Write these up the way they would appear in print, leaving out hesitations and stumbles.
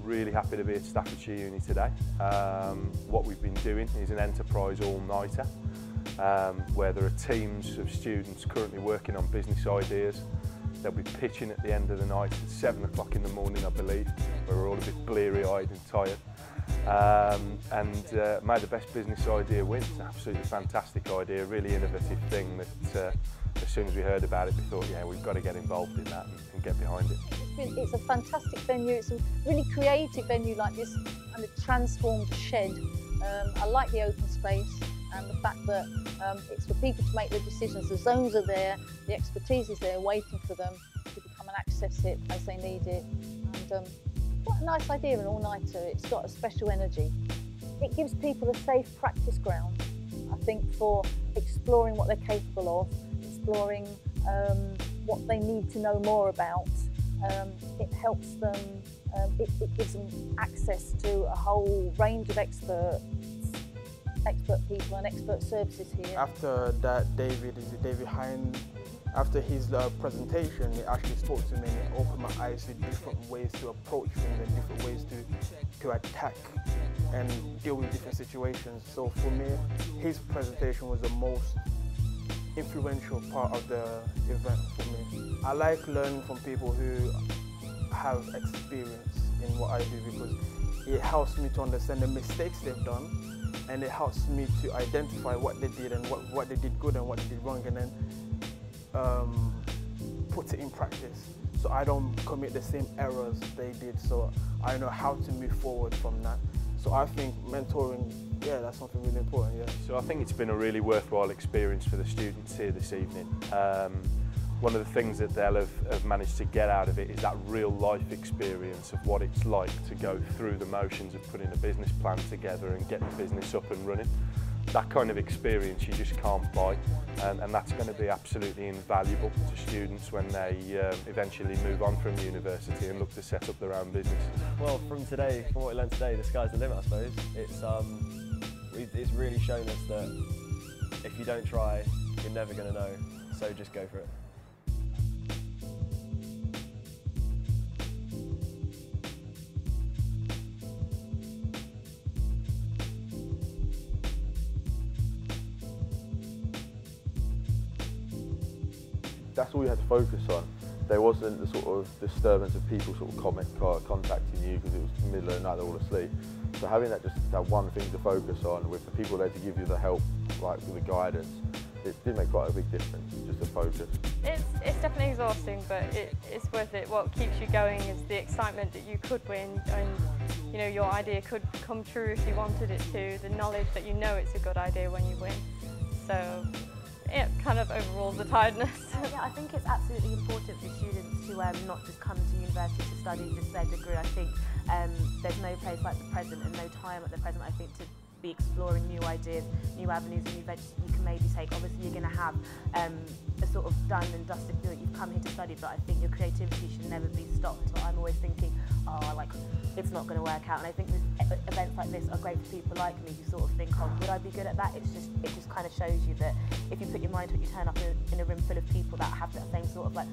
really happy to be at Staffordshire Uni today. What we've been doing is an enterprise all-nighter where there are teams of students currently working on business ideas. They'll be pitching at the end of the night at 7 o'clock in the morning, I believe, where we're all a bit bleary-eyed and tired. May the best business idea win. It's an absolutely fantastic idea, really innovative thing that as soon as we heard about it, we thought, yeah, we've got to get involved in that and get behind it. It's a fantastic venue. It's a really creative venue, like this kind of transformed shed. I like the open space and the fact that it's for people to make their decisions. The zones are there, the expertise is there waiting for them to come and access it as they need it. And what a nice idea, an all-nighter. It's got a special energy. It gives people a safe practice ground, I think, for exploring what they're capable of, exploring what they need to know more about. It helps them, it gives them access to a whole range of expert people and expert services here. After that, David Hine, after his presentation, he actually spoke to me and it opened my eyes to different ways to approach things and different ways to attack and deal with different situations. So for me, his presentation was the most influential part of the event for me. I like learning from people who have experience in what I do because it helps me to understand the mistakes they've done, and it helps me to identify what they did and what they did good and what they did wrong, and then put it in practice. So I don't commit the same errors they did, so I know how to move forward from that. So I think mentoring, yeah, that's something really important, yeah. So I think it's been a really worthwhile experience for the students here this evening. One of the things that they'll have managed to get out of it is that real life experience of what it's like to go through the motions of putting a business plan together and getting the business up and running. That kind of experience you just can't buy, and that's going to be absolutely invaluable to students when they eventually move on from university and look to set up their own business. Well, from what we learned today, the sky's the limit, I suppose. It's really shown us that if you don't try, you're never going to know, so just go for it. That's all you had to focus on. There wasn't the sort of disturbance of people sort of contacting you because it was the middle of the night, they're all asleep. So having that one thing to focus on with the people there to give you the help, like with the guidance, it did make quite a big difference, just the focus. It's definitely exhausting, but it's worth it. What keeps you going is the excitement that you could win, and you know your idea could come true if you wanted it to, the knowledge that you know it's a good idea when you win. So it kind of overrules the tiredness. Yeah, I think it's absolutely important for students to not just come to university to study just their degree. I think there's no place like the present and no time at the present, I think, to be exploring new ideas, new avenues, new ventures you can maybe take. Obviously you're going to have a sort of done and dusted feel that you've come here to study, but I think your creativity should never be stopped. But I'm always thinking, oh, like, it's not going to work out. And I think events like this are great for people like me who sort of think, oh, would I be good at that? It just kind of shows you that if you put your mind to it, you turn up in a room full of people that have that same sort of like,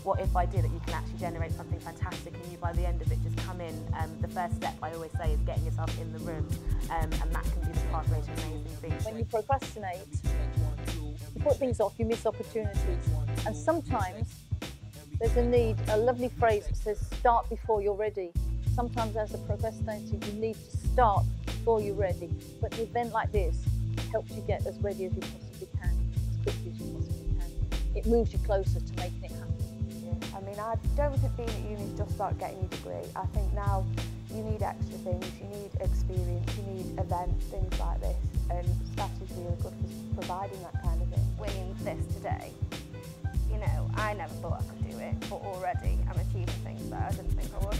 what if I did, that you can actually generate something fantastic, and you by the end of it just come in. The first step I always say is getting yourself in the room, and that can be the pathway to amazing things. When you procrastinate, you put things off, you miss opportunities, and sometimes there's a lovely phrase that says start before you're ready. Sometimes as a procrastinator you need to start before you're ready, but an event like this helps you get as ready as you possibly can, as quickly as you possibly can. It moves you closer to making it happen. I mean, I don't think being at uni is just about getting your degree. I think now you need extra things, you need experience, you need events, things like this, and staff is really good for providing that kind of thing. Winning this today, you know, I never thought I could do it, but already I'm achieving things that I didn't think I would.